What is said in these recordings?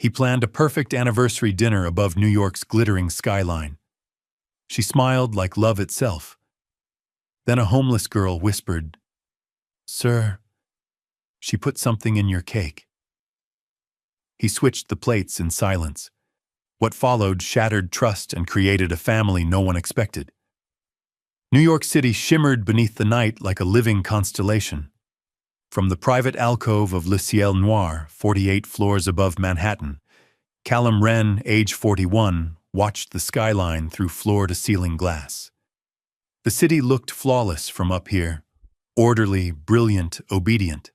He planned a perfect anniversary dinner above New York's glittering skyline. She smiled like love itself. Then a homeless girl whispered, "Sir, she put something in your cake." He switched the plates in silence. What followed shattered trust and created a family no one expected. New York City shimmered beneath the night like a living constellation. From the private alcove of Le Ciel Noir, 48 floors above Manhattan, Callum Wren, age 41, watched the skyline through floor-to-ceiling glass. The city looked flawless from up here, orderly, brilliant, obedient,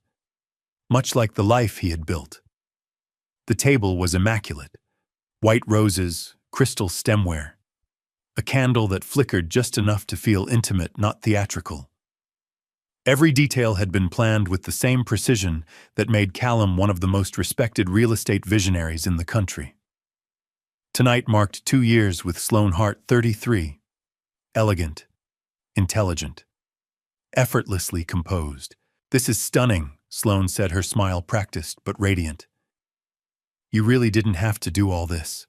much like the life he had built. The table was immaculate. White roses, crystal stemware. A candle that flickered just enough to feel intimate, not theatrical. Every detail had been planned with the same precision that made Callum one of the most respected real estate visionaries in the country. Tonight marked 2 years with Sloane Hart, 33. Elegant, intelligent, effortlessly composed. "This is stunning," Sloane said, her smile practiced but radiant. "You really didn't have to do all this."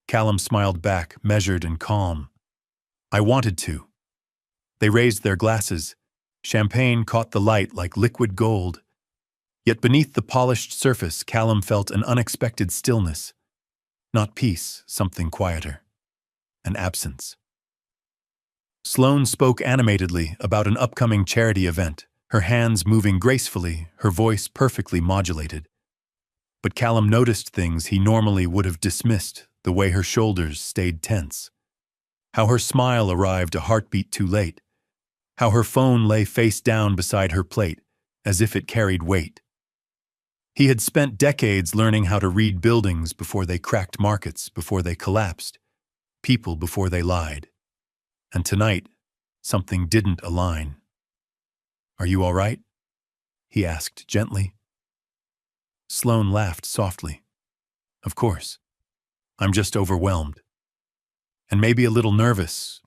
Callum smiled back, measured and calm. "I wanted to." They raised their glasses. Champagne caught the light like liquid gold. Yet beneath the polished surface, Callum felt an unexpected stillness. Not peace, something quieter. An absence. Sloane spoke animatedly about an upcoming charity event, her hands moving gracefully, her voice perfectly modulated. But Callum noticed things he normally would have dismissed, the way her shoulders stayed tense. How her smile arrived a heartbeat too late. How her phone lay face down beside her plate, as if it carried weight. He had spent decades learning how to read buildings before they cracked markets, before they collapsed, people before they lied. And tonight, something didn't align. "Are you all right?" he asked gently. Sloane laughed softly. "Of course. I'm just overwhelmed." "And maybe a little nervous,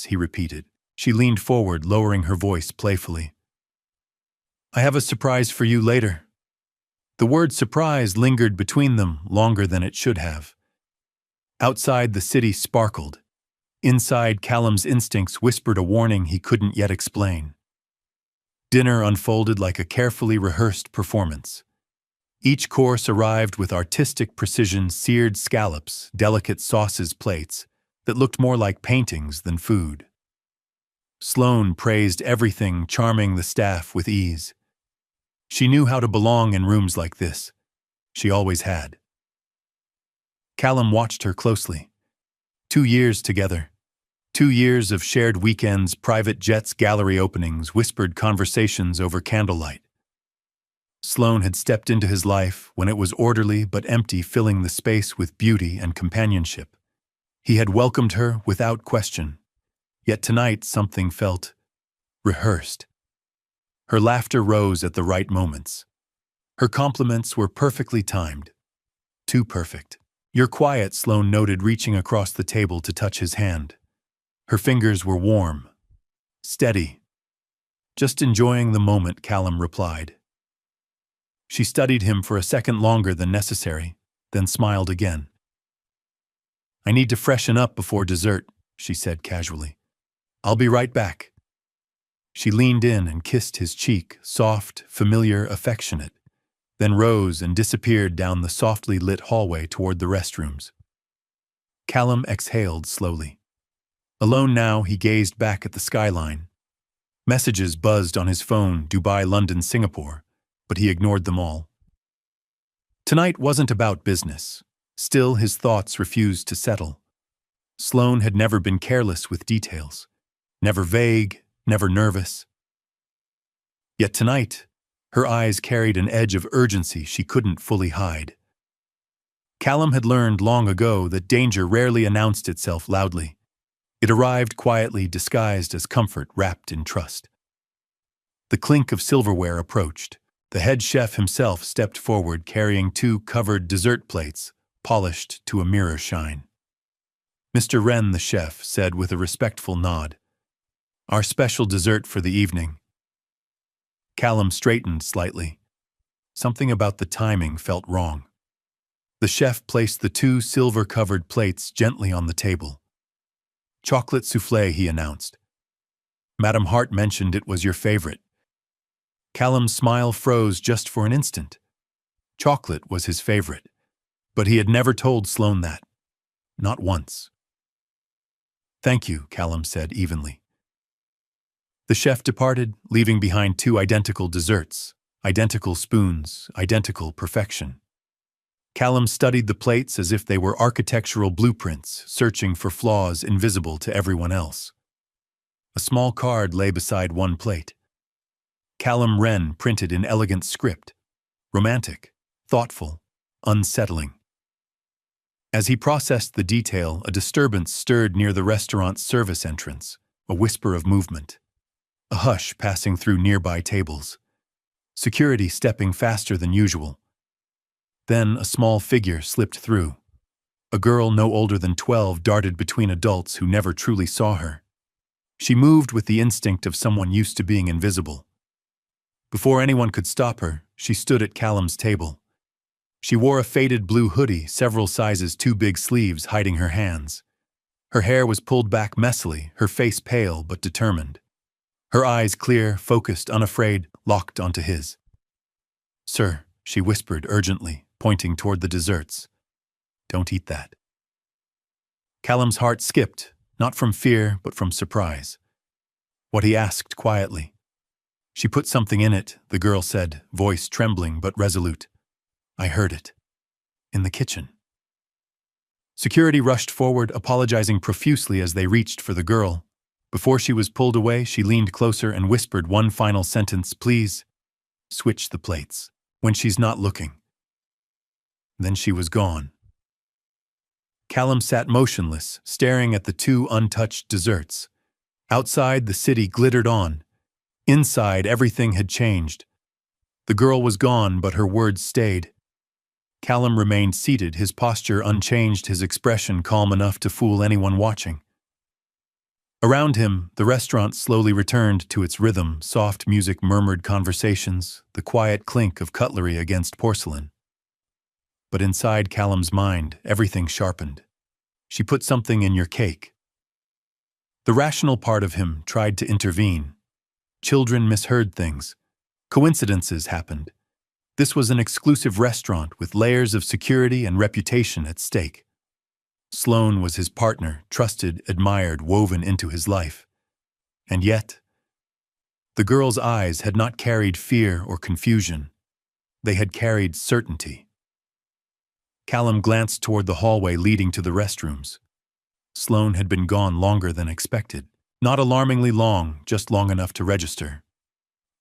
he repeated. She leaned forward, lowering her voice playfully. "I have a surprise for you later." The word surprise lingered between them longer than it should have. Outside, the city sparkled. Inside, Callum's instincts whispered a warning he couldn't yet explain. Dinner unfolded like a carefully rehearsed performance. Each course arrived with artistic precision, seared scallops, delicate sauces, plates that looked more like paintings than food. Sloane praised everything, charming the staff with ease. She knew how to belong in rooms like this. She always had. Callum watched her closely. 2 years together. 2 years of shared weekends, private jets, gallery openings, whispered conversations over candlelight. Sloane had stepped into his life when it was orderly but empty, filling the space with beauty and companionship. He had welcomed her without question. Yet tonight something felt rehearsed. Her laughter rose at the right moments. Her compliments were perfectly timed. Too perfect. "You're quiet," Sloane noted, reaching across the table to touch his hand. Her fingers were warm, steady. "Just enjoying the moment," Callum replied. She studied him for a second longer than necessary, then smiled again. "I need to freshen up before dessert," she said casually. "I'll be right back." She leaned in and kissed his cheek, soft, familiar, affectionate, then rose and disappeared down the softly lit hallway toward the restrooms. Callum exhaled slowly. Alone now, he gazed back at the skyline. Messages buzzed on his phone, Dubai, London, Singapore, but he ignored them all. Tonight wasn't about business. Still, his thoughts refused to settle. Sloane had never been careless with details. Never vague, never nervous. Yet tonight, her eyes carried an edge of urgency she couldn't fully hide. Callum had learned long ago that danger rarely announced itself loudly. It arrived quietly, disguised as comfort, wrapped in trust. The clink of silverware approached. The head chef himself stepped forward, carrying 2 covered dessert plates, polished to a mirror shine. "Mr. Wren," the chef said with a respectful nod. "Our special dessert for the evening." Callum straightened slightly. Something about the timing felt wrong. The chef placed the two silver-covered plates gently on the table. "Chocolate soufflé," he announced. "Madam Hart mentioned it was your favorite." Callum's smile froze just for an instant. Chocolate was his favorite, but he had never told Sloane that. Not once. "Thank you," Callum said evenly. The chef departed, leaving behind two identical desserts, identical spoons, identical perfection. Callum studied the plates as if they were architectural blueprints, searching for flaws invisible to everyone else. A small card lay beside one plate. Callum Wren printed in elegant script. Romantic, thoughtful, unsettling. As he processed the detail, a disturbance stirred near the restaurant's service entrance, a whisper of movement. A hush passing through nearby tables. Security stepping faster than usual. Then a small figure slipped through. A girl no older than 12 darted between adults who never truly saw her. She moved with the instinct of someone used to being invisible. Before anyone could stop her, she stood at Callum's table. She wore a faded blue hoodie, several sizes too big sleeves hiding her hands. Her hair was pulled back messily, her face pale but determined. Her eyes clear, focused, unafraid, locked onto his. "Sir," she whispered urgently, pointing toward the desserts. "Don't eat that." Callum's heart skipped, not from fear, but from surprise. What he asked quietly. "She put something in it," the girl said, voice trembling but resolute. "I heard it. In the kitchen." Security rushed forward, apologizing profusely as they reached for the girl. Before she was pulled away, she leaned closer and whispered one final sentence, "Please, switch the plates, when she's not looking." Then she was gone. Callum sat motionless, staring at the two untouched desserts. Outside, the city glittered on. Inside, everything had changed. The girl was gone, but her words stayed. Callum remained seated, his posture unchanged, his expression calm enough to fool anyone watching. Around him, the restaurant slowly returned to its rhythm, soft music, murmured conversations, the quiet clink of cutlery against porcelain. But inside Callum's mind, everything sharpened. "She put something in your cake." The rational part of him tried to intervene. Children misheard things. Coincidences happened. This was an exclusive restaurant with layers of security and reputation at stake. Sloane was his partner, trusted, admired, woven into his life. And yet, the girl's eyes had not carried fear or confusion. They had carried certainty. Callum glanced toward the hallway leading to the restrooms. Sloane had been gone longer than expected. Not alarmingly long, just long enough to register.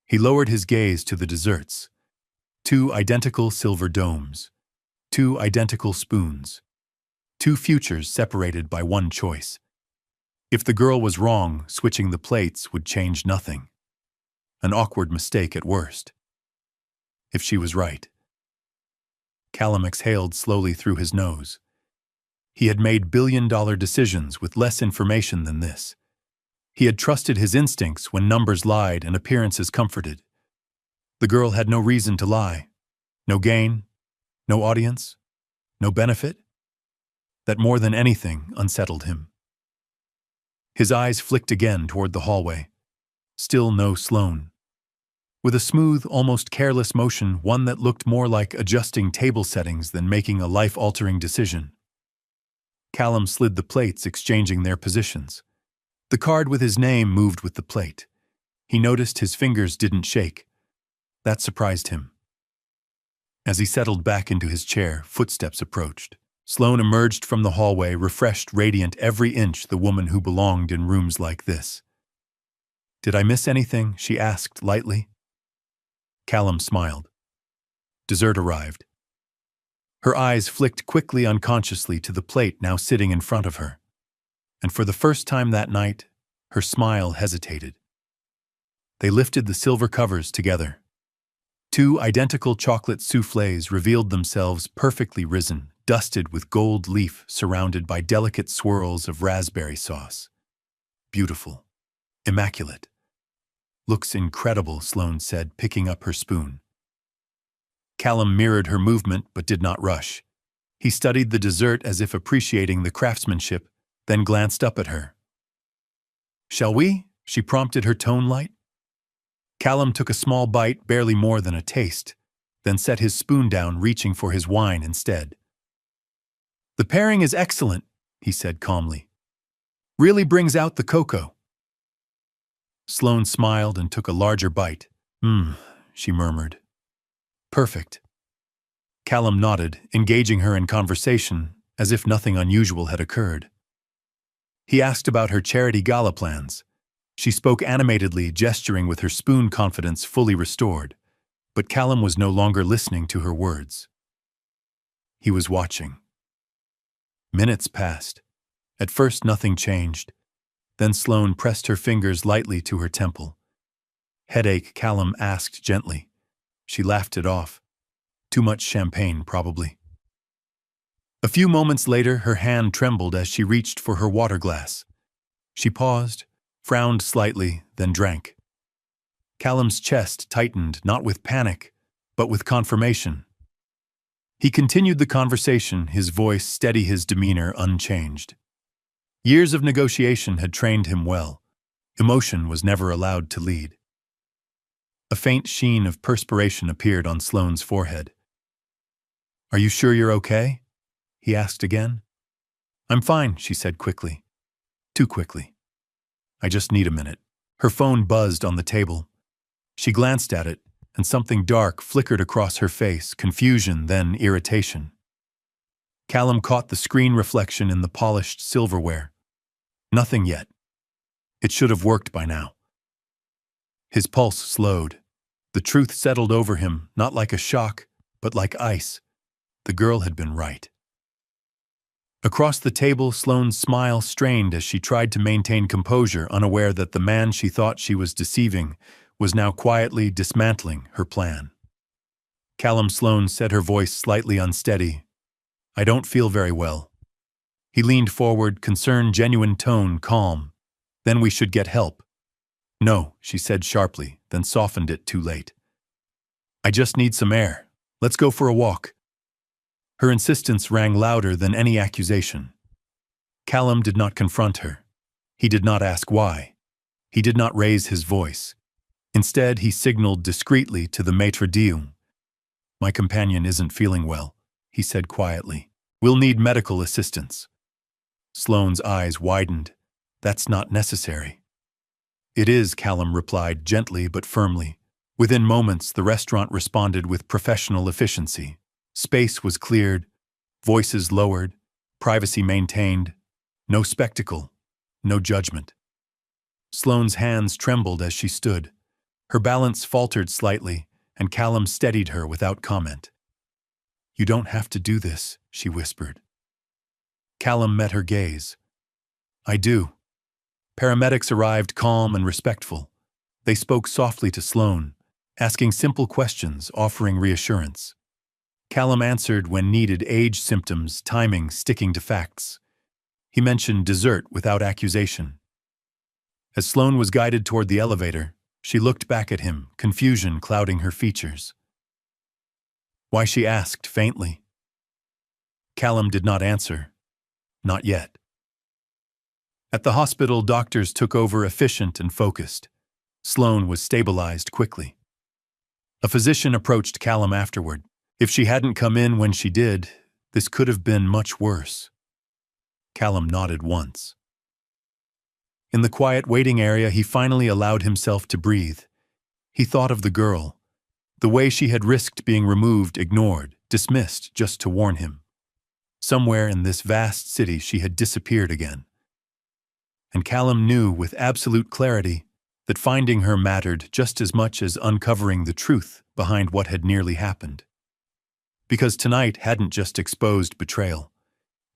He lowered his gaze to the desserts. Two identical silver domes. Two identical spoons. Two futures separated by one choice. If the girl was wrong, switching the plates would change nothing. An awkward mistake at worst. If she was right. Callum exhaled slowly through his nose. He had made billion-dollar decisions with less information than this. He had trusted his instincts when numbers lied and appearances comforted. The girl had no reason to lie. No gain, no audience, no benefit. That more than anything unsettled him. His eyes flicked again toward the hallway. Still no Sloane. With a smooth, almost careless motion, one that looked more like adjusting table settings than making a life-altering decision. Callum slid the plates, exchanging their positions. The card with his name moved with the plate. He noticed his fingers didn't shake. That surprised him. As he settled back into his chair, footsteps approached. Sloane emerged from the hallway, refreshed, radiant, every inch the woman who belonged in rooms like this. "Did I miss anything?" she asked lightly. Callum smiled. Dessert arrived. Her eyes flicked quickly, unconsciously, to the plate now sitting in front of her. And for the first time that night, her smile hesitated. They lifted the silver covers together. Two identical chocolate soufflés revealed themselves perfectly risen, dusted with gold leaf, surrounded by delicate swirls of raspberry sauce. Beautiful. Immaculate. "Looks incredible," Sloane said, picking up her spoon. Callum mirrored her movement but did not rush. He studied the dessert as if appreciating the craftsmanship, then glanced up at her. "Shall we?" she prompted, her tone light. Callum took a small bite, barely more than a taste, then set his spoon down, reaching for his wine instead. "The pairing is excellent," he said calmly. "Really brings out the cocoa." Sloane smiled and took a larger bite. She murmured. "Perfect." Callum nodded, engaging her in conversation, as if nothing unusual had occurred. He asked about her charity gala plans. She spoke animatedly, gesturing with her spoon, confidence fully restored. But Callum was no longer listening to her words. He was watching. Minutes passed. At first nothing changed. Then Sloane pressed her fingers lightly to her temple. "Headache?" Callum asked gently. She laughed it off. "Too much champagne, probably." A few moments later, her hand trembled as she reached for her water glass. She paused, frowned slightly, then drank. Callum's chest tightened, not with panic, but with confirmation. He continued the conversation, his voice steady, his demeanor unchanged. Years of negotiation had trained him well. Emotion was never allowed to lead. A faint sheen of perspiration appeared on Sloane's forehead. "Are you sure you're okay?" he asked again. "I'm fine," she said quickly. Too quickly. "I just need a minute." Her phone buzzed on the table. She glanced at it, and something dark flickered across her face, confusion, then irritation. Callum caught the screen reflection in the polished silverware. Nothing yet. It should have worked by now. His pulse slowed. The truth settled over him, not like a shock, but like ice. The girl had been right. Across the table, Sloane's smile strained as she tried to maintain composure, unaware that the man she thought she was deceiving was now quietly dismantling her plan. "Callum," Sloane said, her voice slightly unsteady, "I don't feel very well." He leaned forward, concern, genuine tone, calm. "Then we should get help." "No," she said sharply, then softened it too late. "I just need some air. Let's go for a walk." Her insistence rang louder than any accusation. Callum did not confront her. He did not ask why. He did not raise his voice. Instead, he signaled discreetly to the maître d'hôtel. "My companion isn't feeling well," he said quietly. "We'll need medical assistance." Sloane's eyes widened. "That's not necessary." "It is," Callum replied gently but firmly. Within moments, the restaurant responded with professional efficiency. Space was cleared, voices lowered, privacy maintained. No spectacle, no judgment. Sloane's hands trembled as she stood. Her balance faltered slightly, and Callum steadied her without comment. "You don't have to do this," she whispered. Callum met her gaze. "I do." Paramedics arrived, calm and respectful. They spoke softly to Sloane, asking simple questions, offering reassurance. Callum answered when needed, age, symptoms, timing, sticking to facts. He mentioned dessert without accusation. As Sloane was guided toward the elevator, she looked back at him, confusion clouding her features. "Why?" she asked faintly. Callum did not answer. Not yet. At the hospital, doctors took over, efficient and focused. Sloane was stabilized quickly. A physician approached Callum afterward. If she hadn't come in when she did, this could have been much worse. Callum nodded once. In the quiet waiting area, he finally allowed himself to breathe. He thought of the girl, the way she had risked being removed, ignored, dismissed just to warn him. Somewhere in this vast city, she had disappeared again. And Callum knew with absolute clarity that finding her mattered just as much as uncovering the truth behind what had nearly happened. Because tonight hadn't just exposed betrayal.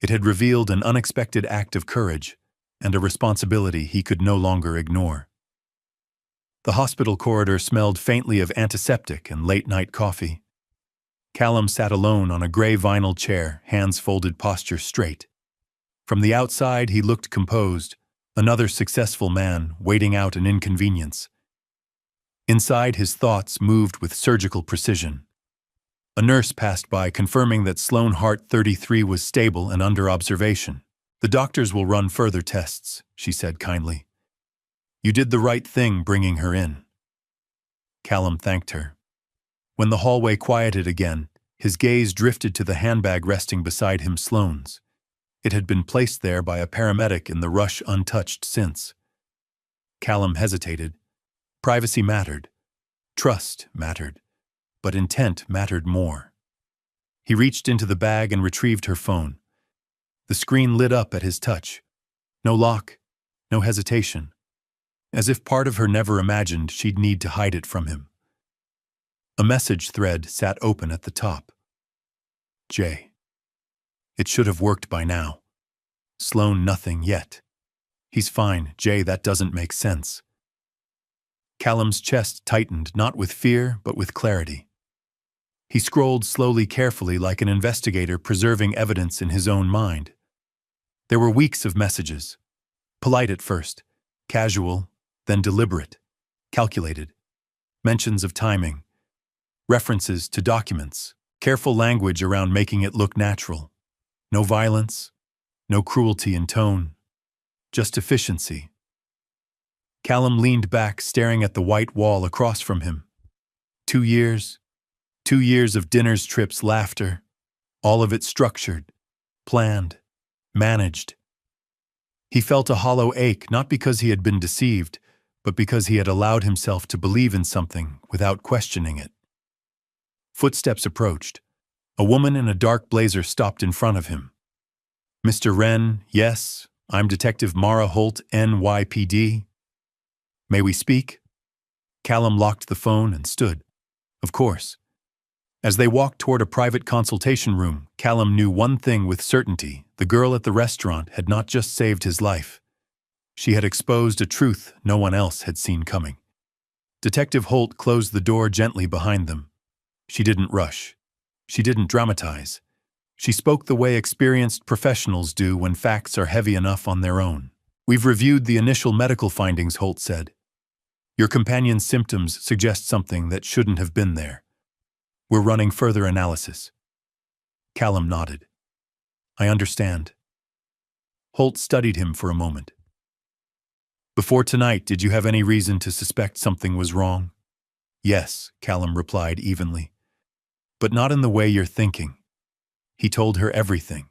It had revealed an unexpected act of courage and a responsibility he could no longer ignore. The hospital corridor smelled faintly of antiseptic and late-night coffee. Callum sat alone on a gray vinyl chair, hands folded, posture straight. From the outside, he looked composed, another successful man waiting out an inconvenience. Inside, his thoughts moved with surgical precision. A nurse passed by confirming that Sloan Heart 33 was stable and under observation. The doctors will run further tests, she said kindly. You did the right thing bringing her in. Callum thanked her. When the hallway quieted again, his gaze drifted to the handbag resting beside him, Sloane's. It had been placed there by a paramedic in the rush untouched since. Callum hesitated. Privacy mattered. Trust mattered. But intent mattered more. He reached into the bag and retrieved her phone. The screen lit up at his touch. No lock, no hesitation. As if part of her never imagined she'd need to hide it from him. A message thread sat open at the top. J. It should have worked by now. Sloan nothing yet. He's fine, Jay, that doesn't make sense. Callum's chest tightened, not with fear, but with clarity. He scrolled slowly, carefully, like an investigator preserving evidence in his own mind. There were weeks of messages. Polite at first, casual, then deliberate, calculated. Mentions of timing. References to documents. Careful language around making it look natural. No violence, no cruelty in tone, just efficiency. Callum leaned back, staring at the white wall across from him. 2 years. 2 years of dinners, trips, laughter. All of it structured, planned, managed. He felt a hollow ache, not because he had been deceived, but because he had allowed himself to believe in something without questioning it. Footsteps approached. A woman in a dark blazer stopped in front of him. Mr. Wren, yes, I'm Detective Mara Holt, NYPD. May we speak? Callum locked the phone and stood. Of course. As they walked toward a private consultation room, Callum knew one thing with certainty. The girl at the restaurant had not just saved his life. She had exposed a truth no one else had seen coming. Detective Holt closed the door gently behind them. She didn't rush. She didn't dramatize. She spoke the way experienced professionals do when facts are heavy enough on their own. We've reviewed the initial medical findings, Holt said. Your companion's symptoms suggest something that shouldn't have been there. We're running further analysis. Callum nodded. I understand. Holt studied him for a moment. Before tonight, did you have any reason to suspect something was wrong? Yes, Callum replied evenly. But not in the way you're thinking. He told her everything.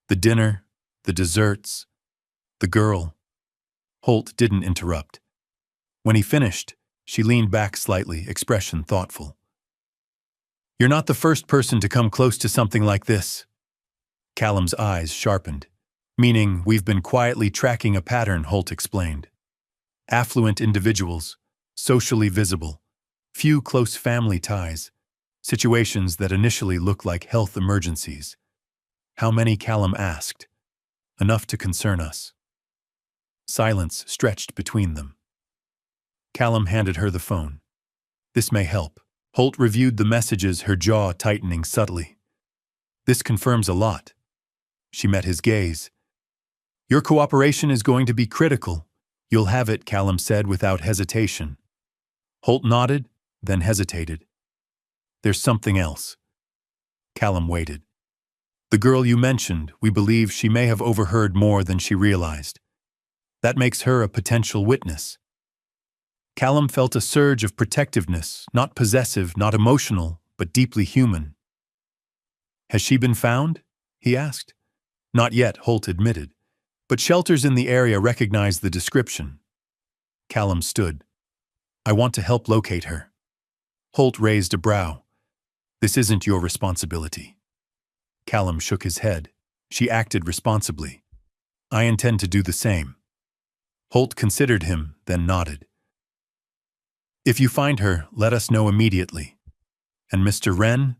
The dinner, the desserts, the girl. Holt didn't interrupt. When he finished, she leaned back slightly, expression thoughtful. You're not the first person to come close to something like this. Callum's eyes sharpened. Meaning, we've been quietly tracking a pattern, Holt explained. Affluent individuals, socially visible, few close family ties, situations that initially look like health emergencies. How many, Callum asked. Enough to concern us. Silence stretched between them. Callum handed her the phone. This may help. Holt reviewed the messages, her jaw tightening subtly. This confirms a lot. She met his gaze. Your cooperation is going to be critical. You'll have it, Callum said without hesitation. Holt nodded, then hesitated. There's something else. Callum waited. The girl you mentioned, we believe she may have overheard more than she realized. That makes her a potential witness. Callum felt a surge of protectiveness, not possessive, not emotional, but deeply human. Has she been found? He asked. Not yet, Holt admitted. But shelters in the area recognize the description. Callum stood. I want to help locate her. Holt raised a brow. This isn't your responsibility. Callum shook his head. She acted responsibly. I intend to do the same. Holt considered him, then nodded. If you find her, let us know immediately. And Mr. Wren?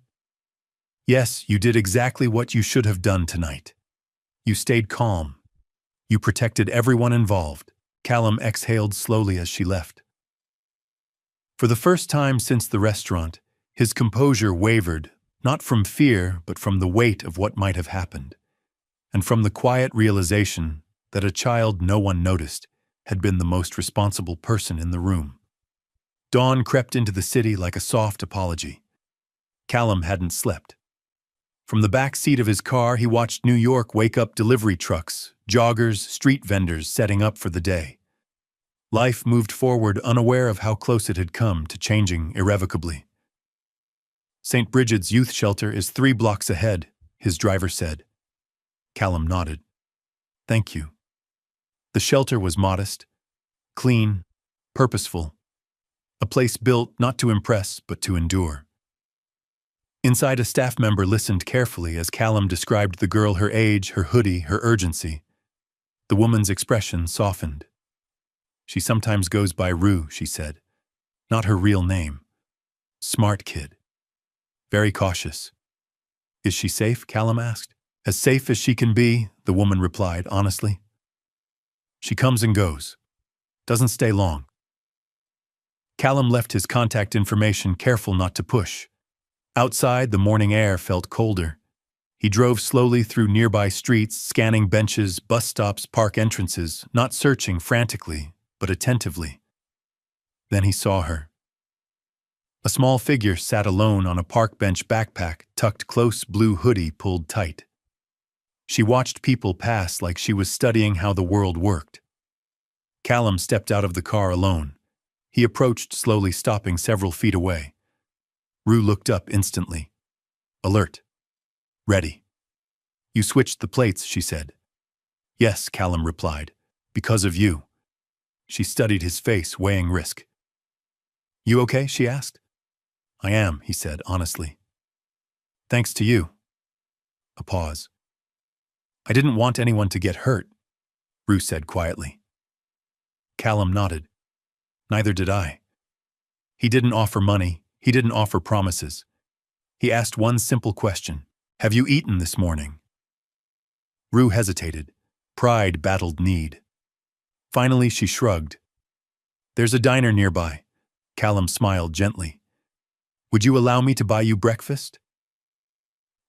Yes, you did exactly what you should have done tonight. You stayed calm. You protected everyone involved. Callum exhaled slowly as she left. For the first time since the restaurant, his composure wavered, not from fear, but from the weight of what might have happened, and from the quiet realization that a child no one noticed had been the most responsible person in the room. Dawn crept into the city like a soft apology. Callum hadn't slept. From the back seat of his car, he watched New York wake up delivery trucks, joggers, street vendors setting up for the day. Life moved forward unaware of how close it had come to changing irrevocably. St. Bridget's youth shelter is 3 blocks ahead, his driver said. Callum nodded. Thank you. The shelter was modest, clean, purposeful. A place built not to impress, but to endure. Inside, a staff member listened carefully as Callum described the girl, her age, her hoodie, her urgency. The woman's expression softened. She sometimes goes by Rue, she said. Not her real name. Smart kid. Very cautious. Is she safe? Callum asked. As safe as she can be, the woman replied honestly. She comes and goes. Doesn't stay long. Callum left his contact information, careful not to push. Outside, the morning air felt colder. He drove slowly through nearby streets, scanning benches, bus stops, park entrances, not searching frantically, but attentively. Then he saw her. A small figure sat alone on a park bench, backpack tucked close, blue hoodie pulled tight. She watched people pass like she was studying how the world worked. Callum stepped out of the car alone. He approached slowly, stopping several feet away. Rue looked up instantly. Alert. Ready. You switched the plates, she said. Yes, Callum replied. Because of you. She studied his face, weighing risk. You okay? She asked. I am, he said honestly. Thanks to you. A pause. I didn't want anyone to get hurt, Rue said quietly. Callum nodded. Neither did I. He didn't offer money. He didn't offer promises. He asked one simple question. Have you eaten this morning? Rue hesitated. Pride battled need. Finally, she shrugged. There's a diner nearby. Callum smiled gently. Would you allow me to buy you breakfast?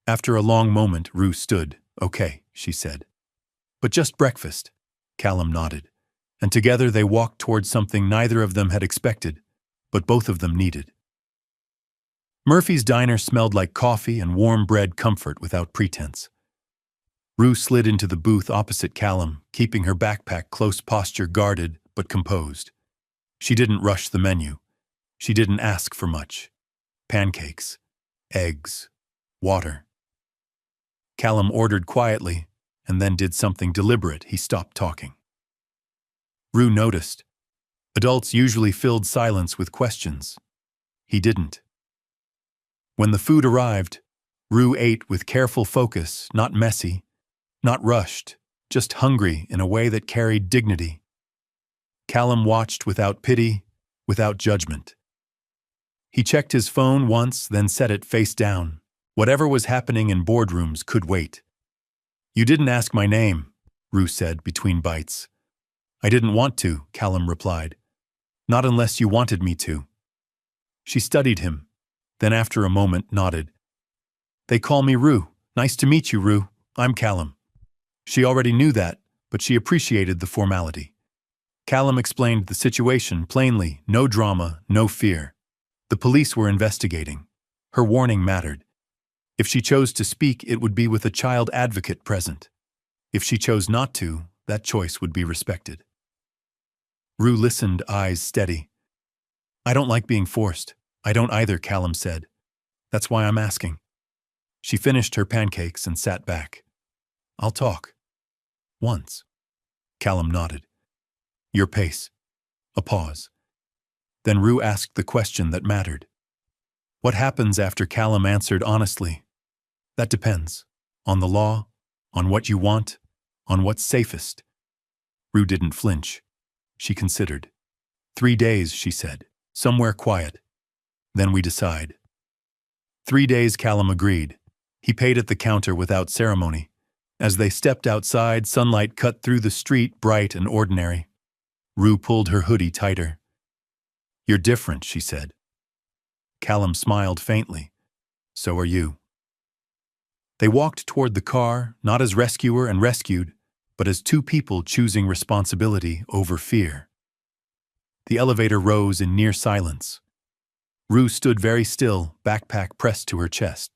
After a long moment, Rue stood. Okay, she said. But just breakfast. Callum nodded. And together they walked towards something neither of them had expected, but both of them needed. Murphy's diner smelled like coffee and warm bread, comfort without pretense. Rue slid into the booth opposite Callum, keeping her backpack close, posture guarded but composed. She didn't rush the menu. She didn't ask for much. Pancakes, eggs, water. Callum ordered quietly and then did something deliberate. He stopped talking. Rue noticed. Adults usually filled silence with questions. He didn't. When the food arrived, Rue ate with careful focus, not messy, not rushed, just hungry in a way that carried dignity. Callum watched without pity, without judgment. He checked his phone once, then set it face down. Whatever was happening in boardrooms could wait. You didn't ask my name, Rue said between bites. I didn't want to, Callum replied. Not unless you wanted me to. She studied him, then after a moment nodded. They call me Rue. Nice to meet you, Rue. I'm Callum. She already knew that, but she appreciated the formality. Callum explained the situation plainly, no drama, no fear. The police were investigating. Her warning mattered. If she chose to speak, it would be with a child advocate present. If she chose not to, that choice would be respected. Rue listened, eyes steady. I don't like being forced. I don't either, Callum said. That's why I'm asking. She finished her pancakes and sat back. I'll talk. Once. Callum nodded. Your pace. A pause. Then Rue asked the question that mattered. What happens after? Callum answered honestly. That depends. On the law, on what you want, on what's safest. Rue didn't flinch. She considered. 3 days, she said. Somewhere quiet. Then we decide. 3 days, Callum agreed. He paid at the counter without ceremony. As they stepped outside, sunlight cut through the street, bright and ordinary. Rue pulled her hoodie tighter. You're different, she said. Callum smiled faintly. So are you. They walked toward the car, not as rescuer and rescued, but as two people choosing responsibility over fear. The elevator rose in near silence. Rue stood very still, backpack pressed to her chest.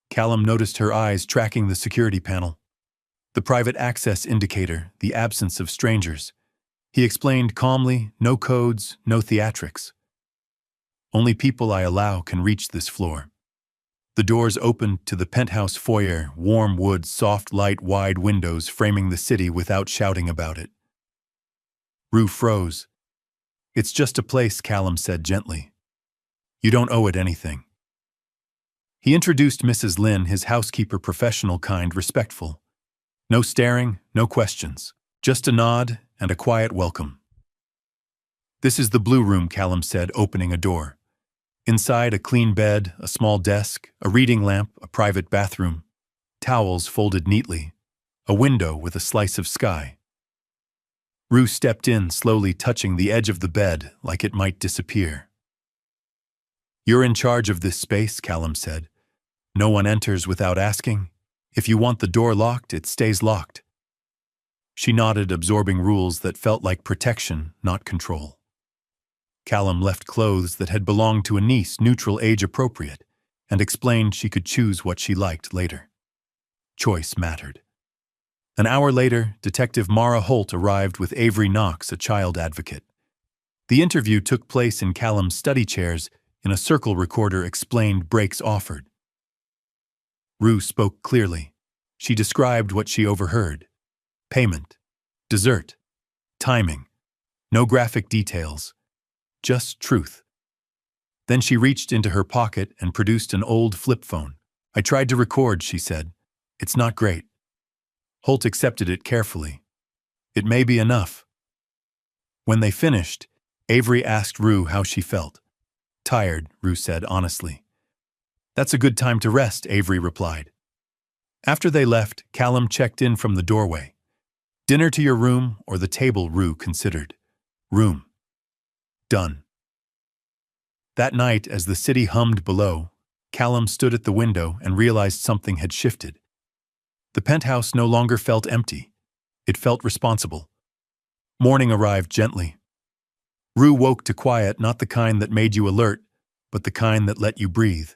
Callum noticed her eyes tracking the security panel. The private access indicator, the absence of strangers. He explained calmly, no codes, no theatrics. Only people I allow can reach this floor. The doors opened to the penthouse foyer, warm wood, soft light, wide windows framing the city without shouting about it. Rue froze. It's just a place, Callum said gently. You don't owe it anything. He introduced Mrs. Lynn, his housekeeper, professional, kind, respectful. No staring, no questions. Just a nod and a quiet welcome. This is the blue room, Callum said, opening a door. Inside, a clean bed, a small desk, a reading lamp, a private bathroom, towels folded neatly, a window with a slice of sky. Rue stepped in, slowly touching the edge of the bed like it might disappear. You're in charge of this space, Callum said. No one enters without asking. If you want the door locked, it stays locked. She nodded, absorbing rules that felt like protection, not control. Callum left clothes that had belonged to a niece, neutral, age-appropriate, and explained she could choose what she liked later. Choice mattered. An hour later, Detective Mara Holt arrived with Avery Knox, a child advocate. The interview took place in Callum's study chairs. In a circle recorder explained breaks offered. Rue spoke clearly. She described what she overheard. Payment, dessert, timing, no graphic details, just truth. Then she reached into her pocket and produced an old flip phone. I tried to record, she said. It's not great. Holt accepted it carefully. It may be enough. When they finished, Avery asked Rue how she felt. Tired, Rue said honestly. That's a good time to rest, Avery replied. After they left, Callum checked in from the doorway. Dinner to your room or the table, Rue considered. Room. Done. That night, as the city hummed below, Callum stood at the window and realized something had shifted. The penthouse no longer felt empty. It felt responsible. Morning arrived gently. Rue woke to quiet, not the kind that made you alert, but the kind that let you breathe.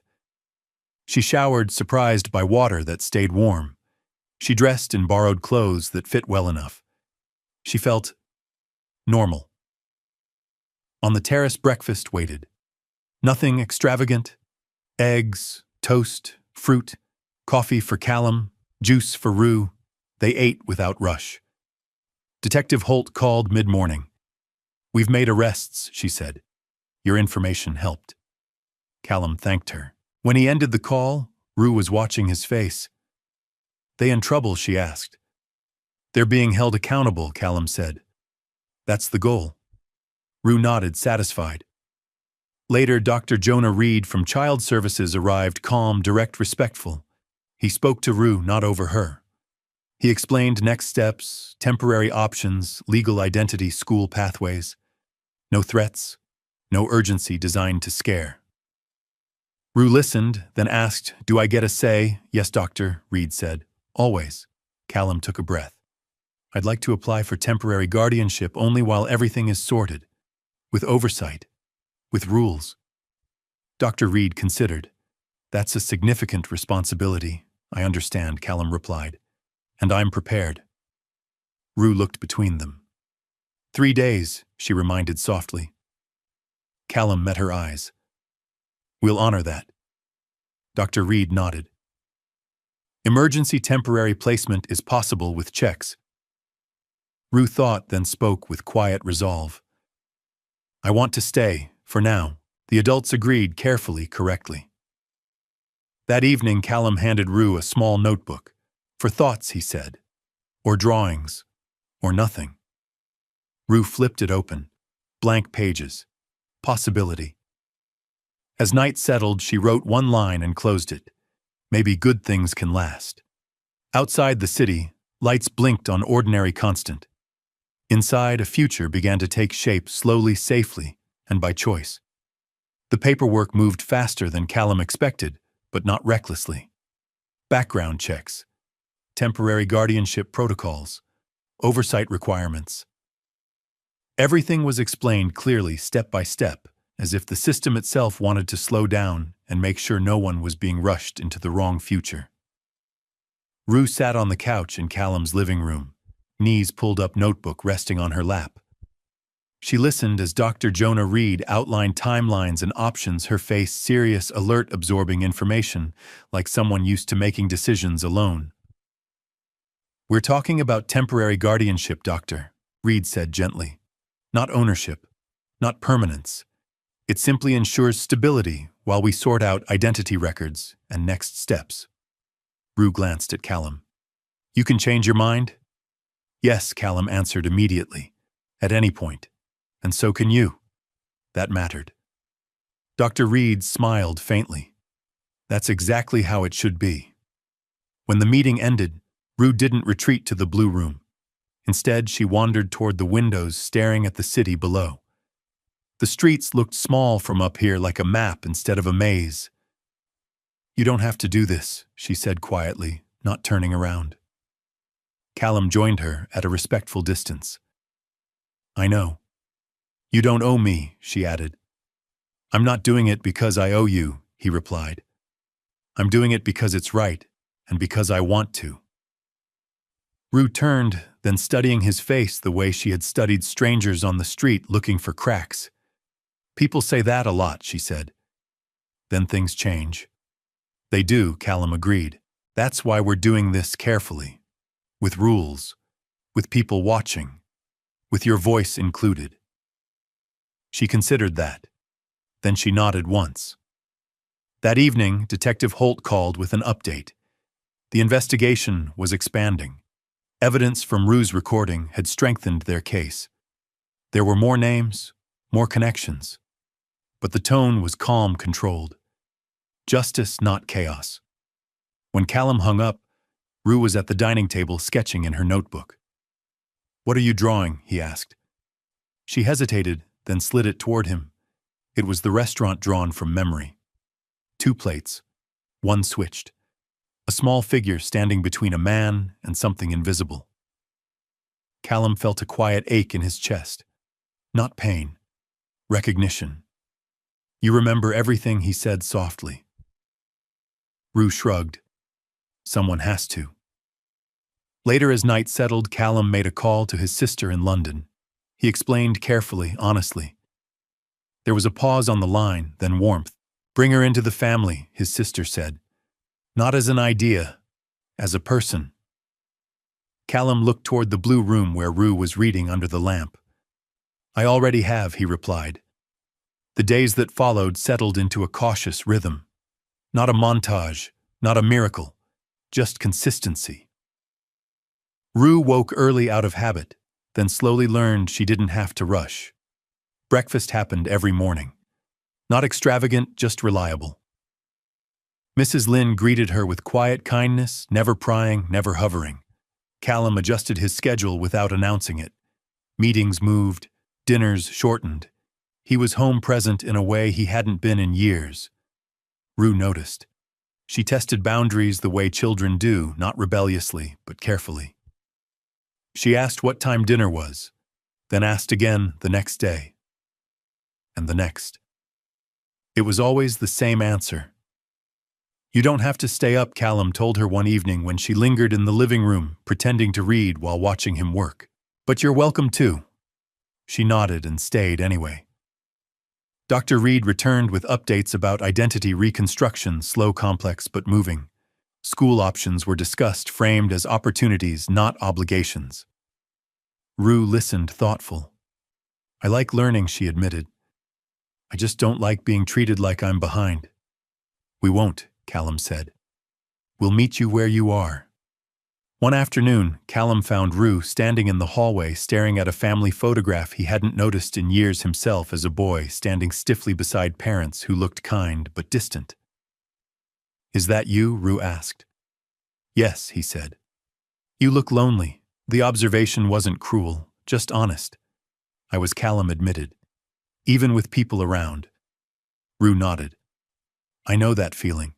She showered, surprised by water that stayed warm. She dressed in borrowed clothes that fit well enough. She felt normal. On the terrace, breakfast waited. Nothing extravagant. Eggs, toast, fruit, coffee for Callum, juice for Rue. They ate without rush. Detective Holt called mid-morning. We've made arrests, she said. Your information helped. Callum thanked her. When he ended the call, Rue was watching his face. They in trouble, she asked. They're being held accountable, Callum said. That's the goal. Rue nodded, satisfied. Later, Dr. Jonah Reed from Child Services arrived, calm, direct, respectful. He spoke to Rue, not over her. He explained next steps, temporary options, legal identity, school pathways. No threats, no urgency designed to scare. Rue listened, then asked, Do I get a say? Yes, doctor, Reed said. Always. Callum took a breath. I'd like to apply for temporary guardianship only while everything is sorted. With oversight. With rules. Dr. Reed considered. That's a significant responsibility. I understand, Callum replied. And I'm prepared. Rue looked between them. 3 days, she reminded softly. Callum met her eyes. We'll honor that. Dr. Reed nodded. Emergency temporary placement is possible with checks. Rue thought, then spoke with quiet resolve. I want to stay, for now. The adults agreed carefully, correctly. That evening, Callum handed Rue a small notebook. For thoughts, he said. Or drawings. Or nothing. Rue flipped it open. Blank pages. Possibility. As night settled, she wrote one line and closed it. Maybe good things can last. Outside the city, lights blinked on ordinary constant. Inside, a future began to take shape slowly, safely, and by choice. The paperwork moved faster than Callum expected, but not recklessly. Background checks. Temporary guardianship protocols. Oversight requirements. Everything was explained clearly, step by step, as if the system itself wanted to slow down and make sure no one was being rushed into the wrong future. Rue sat on the couch in Callum's living room, knees pulled up, notebook resting on her lap. She listened as Dr. Jonah Reed outlined timelines and options, her face serious, alert, absorbing information like someone used to making decisions alone. "We're talking about temporary guardianship, Doctor," Reed said gently. "Not ownership, not permanence. It simply ensures stability while we sort out identity records and next steps." Rue glanced at Callum. "You can change your mind?" "Yes," Callum answered immediately. "At any point. And so can you." That mattered. Dr. Reed smiled faintly. "That's exactly how it should be." When the meeting ended, Rue didn't retreat to the blue room. Instead, she wandered toward the windows, staring at the city below. The streets looked small from up here, like a map instead of a maze. "You don't have to do this," she said quietly, not turning around. Callum joined her at a respectful distance. "I know. You don't owe me," she added. "I'm not doing it because I owe you," he replied. "I'm doing it because it's right, and because I want to." Rue turned, then studying his face the way she had studied strangers on the street looking for cracks. "People say that a lot," she said. "Then things change." "They do," Callum agreed. "That's why we're doing this carefully. With rules. With people watching. With your voice included." She considered that. Then she nodded once. That evening, Detective Holt called with an update. The investigation was expanding. Evidence from Rue's recording had strengthened their case. There were more names, more connections. But the tone was calm, controlled. Justice, not chaos. When Callum hung up, Rue was at the dining table sketching in her notebook. "What are you drawing?" he asked. She hesitated, then slid it toward him. It was the restaurant drawn from memory. 2 plates, one switched. A small figure standing between a man and something invisible. Callum felt a quiet ache in his chest. Not pain. Recognition. "You remember everything," he said softly. Rue shrugged. "Someone has to." Later, as night settled, Callum made a call to his sister in London. He explained carefully, honestly. There was a pause on the line, then warmth. "Bring her into the family," his sister said. "Not as an idea, as a person." Callum looked toward the blue room where Rue was reading under the lamp. "I already have," he replied. The days that followed settled into a cautious rhythm. Not a montage, not a miracle, just consistency. Rue woke early out of habit, then slowly learned she didn't have to rush. Breakfast happened every morning. Not extravagant, just reliable. Mrs. Lynn greeted her with quiet kindness, never prying, never hovering. Callum adjusted his schedule without announcing it. Meetings moved, dinners shortened. He was home present in a way he hadn't been in years. Rue noticed. She tested boundaries the way children do, not rebelliously, but carefully. She asked what time dinner was, then asked again the next day. And the next. It was always the same answer. "You don't have to stay up," Callum told her one evening when she lingered in the living room, pretending to read while watching him work. "But you're welcome too." She nodded and stayed anyway. Dr. Reed returned with updates about identity reconstruction, slow, complex, but moving. School options were discussed, framed as opportunities, not obligations. Rue listened, thoughtful. "I like learning," she admitted. "I just don't like being treated like I'm behind." "We won't," Callum said. "We'll meet you where you are." One afternoon, Callum found Rue standing in the hallway staring at a family photograph he hadn't noticed in years himself as a boy, standing stiffly beside parents who looked kind but distant. "Is that you?" Rue asked. "Yes," he said. "You look lonely." The observation wasn't cruel, just honest. "I was," Callum admitted. "Even with people around." Rue nodded. "I know that feeling."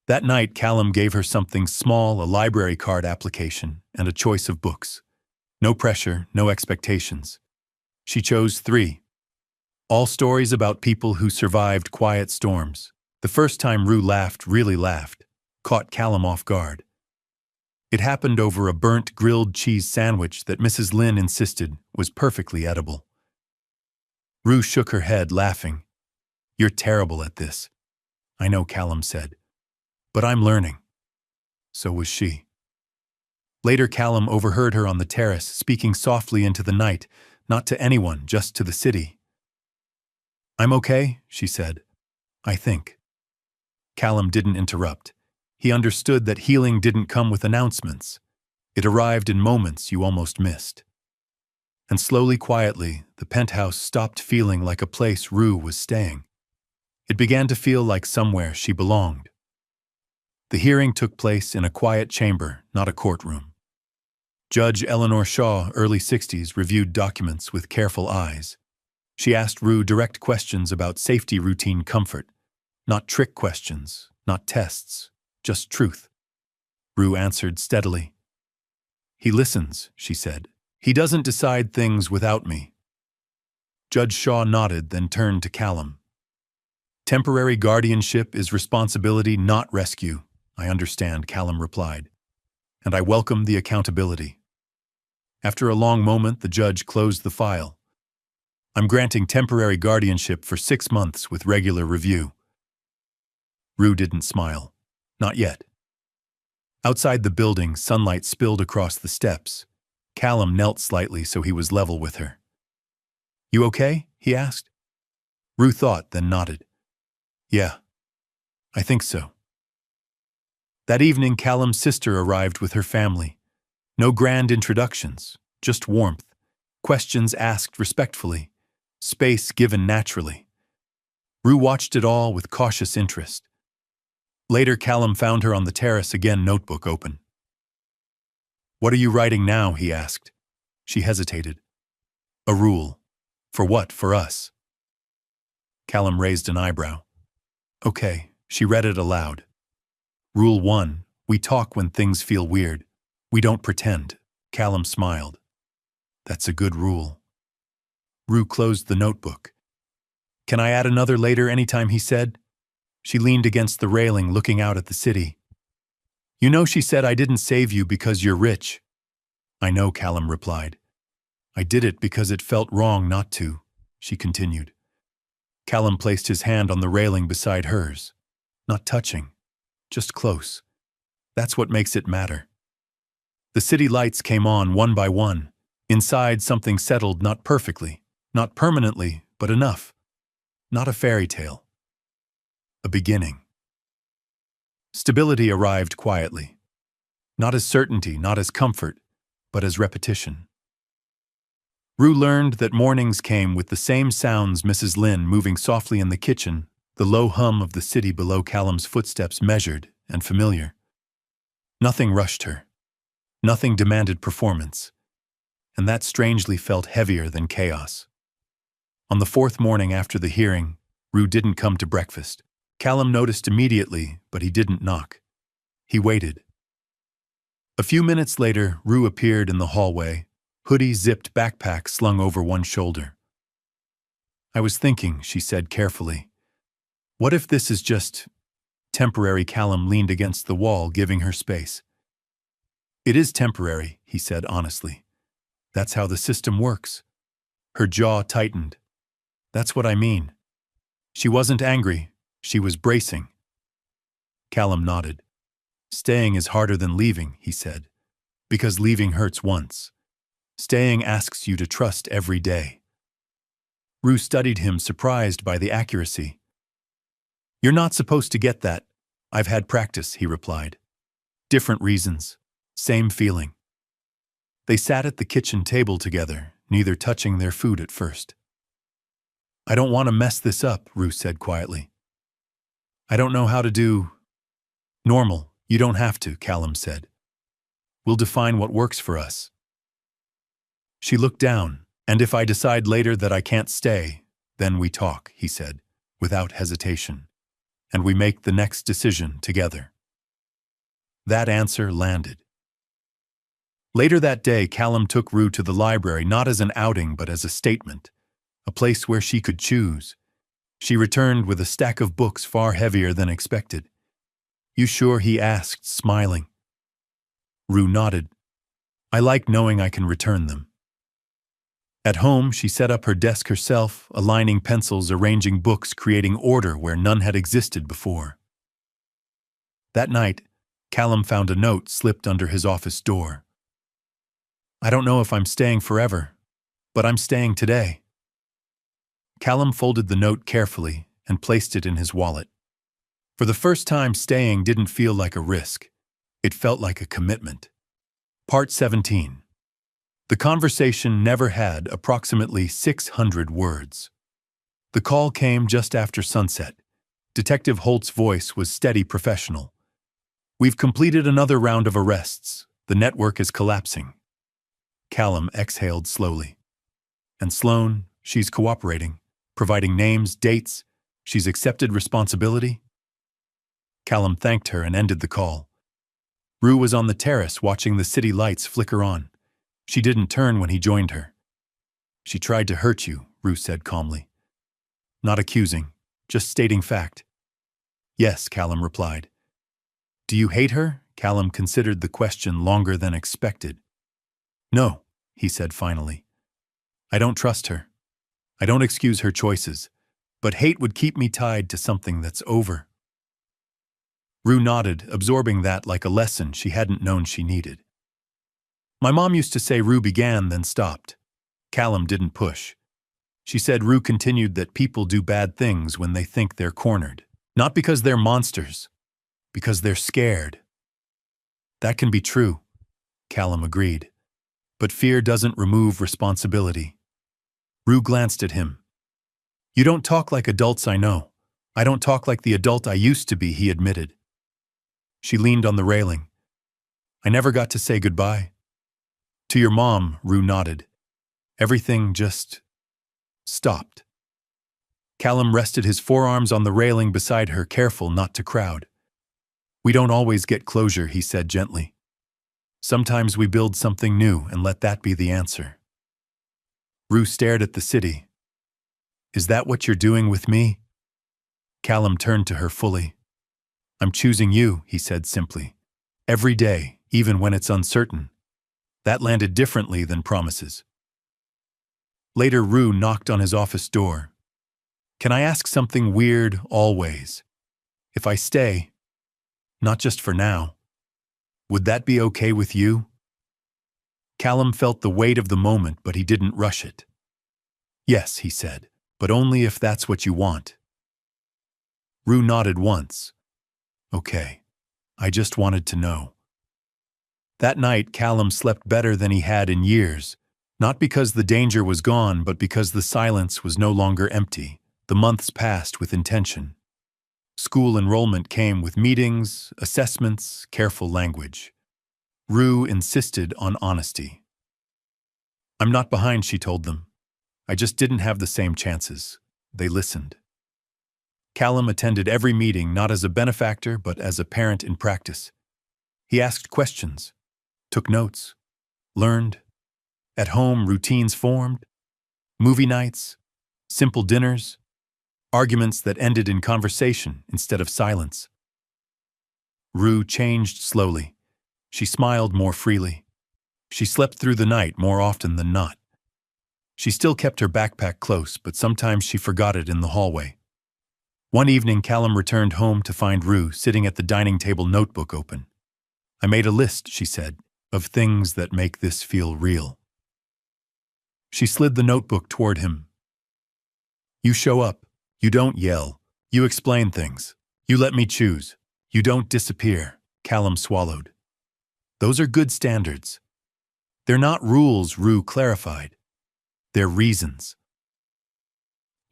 That night, Callum gave her something small, a library card application, and a choice of books. No pressure, no expectations. She chose 3. All stories about people who survived quiet storms. The first time Rue laughed, really laughed, caught Callum off guard. It happened over a burnt grilled cheese sandwich that Mrs. Lynn insisted was perfectly edible. Rue shook her head, laughing. "You're terrible at this." "I know," Callum said. "But I'm learning." So was she. Later, Callum overheard her on the terrace, speaking softly into the night, not to anyone, just to the city. "I'm okay," she said. "I think." Callum didn't interrupt. He understood that healing didn't come with announcements. It arrived in moments you almost missed. And slowly, quietly, the penthouse stopped feeling like a place Rue was staying. It began to feel like somewhere she belonged. The hearing took place in a quiet chamber, not a courtroom. Judge Eleanor Shaw, early 60s, reviewed documents with careful eyes. She asked Rue direct questions about safety routine comfort. Not trick questions, not tests, just truth. Rue answered steadily. "He listens," she said. "He doesn't decide things without me." Judge Shaw nodded, then turned to Callum. "Temporary guardianship is responsibility, not rescue." "I understand," Callum replied. "And I welcome the accountability." After a long moment, the judge closed the file. "I'm granting temporary guardianship for 6 months with regular review." Rue didn't smile. Not yet. Outside the building, sunlight spilled across the steps. Callum knelt slightly so he was level with her. "You okay?" he asked. Rue thought, then nodded. "Yeah, I think so." That evening, Callum's sister arrived with her family. No grand introductions, just warmth, questions asked respectfully, space given naturally. Rue watched it all with cautious interest. Later, Callum found her on the terrace, again, notebook open. "What are you writing now?" he asked. She hesitated. "A rule." "For what? For us?" Callum raised an eyebrow. "Okay," she read it aloud. "Rule 1, we talk when things feel weird. We don't pretend." Callum smiled. "That's a good rule." Rue closed the notebook. "Can I add another later anytime?" he said. She leaned against the railing, looking out at the city. "You know," she said, "I didn't save you because you're rich." "I know," Callum replied. "I did it because it felt wrong not to," she continued. Callum placed his hand on the railing beside hers. Not touching, just close. That's what makes it matter. The city lights came on one by one. Inside, something settled, not perfectly, not permanently, but enough. Not a fairy tale. A beginning. Stability arrived quietly. Not as certainty, not as comfort, but as repetition. Rue learned that mornings came with the same sounds: Mrs. Lynn moving softly in the kitchen, the low hum of the city below, Callum's footsteps measured and familiar. Nothing rushed her. Nothing demanded performance. And that strangely felt heavier than chaos. On the 4th morning after the hearing, Rue didn't come to breakfast. Callum noticed immediately, but he didn't knock. He waited. A few minutes later, Rue appeared in the hallway, hoodie-zipped backpack slung over one shoulder. "I was thinking," she said carefully. "What if this is just temporary?" Callum leaned against the wall, giving her space. "It is temporary," he said honestly. "That's how the system works." Her jaw tightened. "That's what I mean." She wasn't angry. She was bracing. Callum nodded. "Staying is harder than leaving," he said, "because leaving hurts once. Staying asks you to trust every day." Rue studied him, surprised by the accuracy. "You're not supposed to get that. I've had practice," he replied. "Different reasons. Same feeling." They sat at the kitchen table together, neither touching their food at first. "I don't want to mess this up," Rue said quietly. "I don't know how to do normal." "You don't have to," Callum said. "We'll define what works for us." She looked down. "And if I decide later that I can't stay, then we talk," he said, without hesitation. "And we make the next decision together." That answer landed. Later that day, Callum took Rue to the library, not as an outing but as a statement. a place where she could choose. She returned with a stack of books far heavier than expected. "You sure?" he asked, smiling. Rue nodded. "I like knowing I can return them." At home, she set up her desk herself, aligning pencils, arranging books, creating order where none had existed before. That night, Callum found a note slipped under his office door. "I don't know if I'm staying forever, but I'm staying today." Callum folded the note carefully and placed it in his wallet. For the first time, staying didn't feel like a risk. It felt like a commitment. Part 17. The conversation never had approximately 600 words. The call came just after sunset. Detective Holt's voice was steady, professional. "We've completed another round of arrests. The network is collapsing." Callum exhaled slowly. "And Sloane, she's cooperating, providing names, dates. She's accepted responsibility?" Callum thanked her and ended the call. Rue was on the terrace watching the city lights flicker on. She didn't turn when he joined her. "She tried to hurt you," Rue said calmly. "Not accusing, just stating fact." "Yes," Callum replied. "Do you hate her?" Callum considered the question longer than expected. "No," he said finally. "I don't trust her. I don't excuse her choices, but hate would keep me tied to something that's over." Rue nodded, absorbing that like a lesson she hadn't known she needed. "My mom used to say Rue began, then stopped." Callum didn't push. She said Rue continued that people do bad things when they think they're cornered. Not because they're monsters, because they're scared. "That can be true," Callum agreed. "But fear doesn't remove responsibility." Rue glanced at him. "You don't talk like adults I know. I don't talk like the adult I used to be," he admitted. She leaned on the railing. "I never got to say goodbye." "To your mom," Rue nodded. "Everything just stopped." Callum rested his forearms on the railing beside her, careful not to crowd. "We don't always get closure," he said gently. "Sometimes we build something new and let that be the answer." Rue stared at the city. "Is that what you're doing with me?" Callum turned to her fully. "I'm choosing you," he said simply. "Every day, even when it's uncertain." That landed differently than promises. Later, Rue knocked on his office door. "Can I ask something weird always? If I stay, not just for now, would that be okay with you?" Callum felt the weight of the moment, but he didn't rush it. "Yes," he said, "but only if that's what you want." Rue nodded once. "Okay, I just wanted to know." That night, Callum slept better than he had in years, not because the danger was gone, but because the silence was no longer empty. The months passed with intention. School enrollment came with meetings, assessments, careful language. Rue insisted on honesty. "I'm not behind," she told them. "I just didn't have the same chances." They listened. Callum attended every meeting not as a benefactor but as a parent in practice. He asked questions, took notes, learned. At home, routines formed. Movie nights, simple dinners, arguments that ended in conversation instead of silence. Rue changed slowly. She smiled more freely. She slept through the night more often than not. She still kept her backpack close, but sometimes she forgot it in the hallway. One evening, Callum returned home to find Rue sitting at the dining table, notebook open. "I made a list," she said, "of things that make this feel real." She slid the notebook toward him. "You show up. You don't yell. You explain things. You let me choose. You don't disappear." Callum swallowed. "Those are good standards." "They're not rules," Rue clarified. "They're reasons."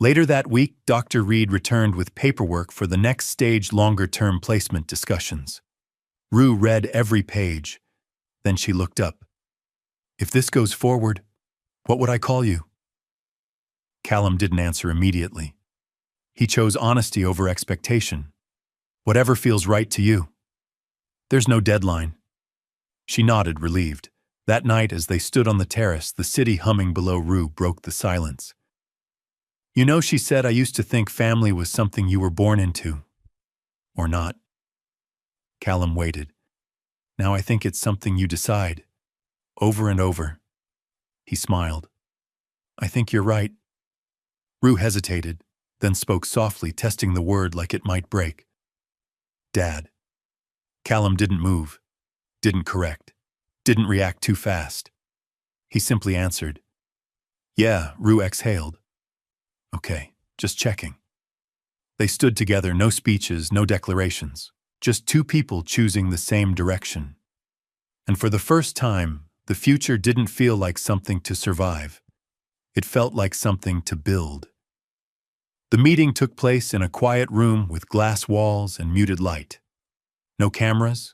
Later that week, Dr. Reed returned with paperwork for the next stage longer-term placement discussions. Rue read every page. Then she looked up. "If this goes forward, what would I call you?" Callum didn't answer immediately. He chose honesty over expectation. "Whatever feels right to you." "There's no deadline." She nodded, relieved. That night, as they stood on the terrace, the city humming below Rue broke the silence. You know, she said, I used to think family was something you were born into. Or not. Callum waited. Now I think it's something you decide. Over and over. He smiled. I think you're right. Rue hesitated, then spoke softly, testing the word like it might break. Dad. Callum didn't move, didn't correct, didn't react too fast. He simply answered. Yeah, Rue exhaled. Okay, just checking. They stood together, no speeches, no declarations, just two people choosing the same direction. And for the first time, the future didn't feel like something to survive. It felt like something to build. The meeting took place in a quiet room with glass walls and muted light. No cameras,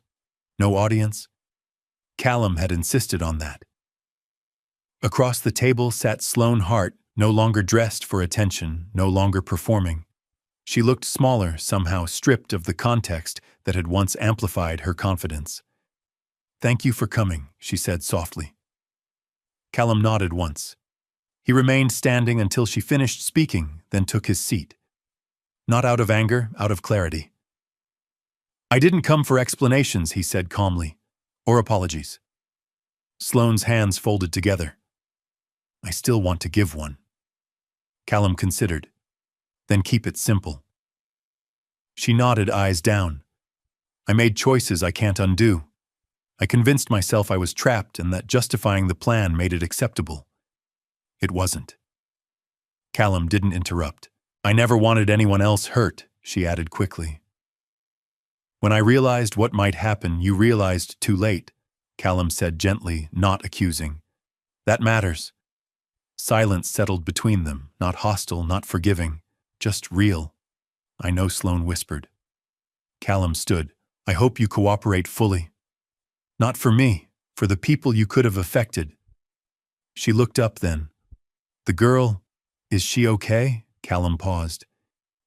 no audience. Callum had insisted on that. Across the table sat Sloane Hart, no longer dressed for attention, no longer performing. She looked smaller, somehow stripped of the context that had once amplified her confidence. Thank you for coming, she said softly. Callum nodded once. He remained standing until she finished speaking, then took his seat. Not out of anger, out of clarity. I didn't come for explanations, he said calmly, or apologies. Sloane's hands folded together. I still want to give one. Callum considered. Then keep it simple. She nodded, eyes down. I made choices I can't undo. I convinced myself I was trapped and that justifying the plan made it acceptable. It wasn't. Callum didn't interrupt. I never wanted anyone else hurt, she added quickly. When I realized what might happen, you realized too late, Callum said gently, not accusing. That matters. Silence settled between them, not hostile, not forgiving, just real. I know, Sloane whispered. Callum stood. I hope you cooperate fully. Not for me, for the people you could have affected. She looked up then. The girl, is she okay? Callum paused.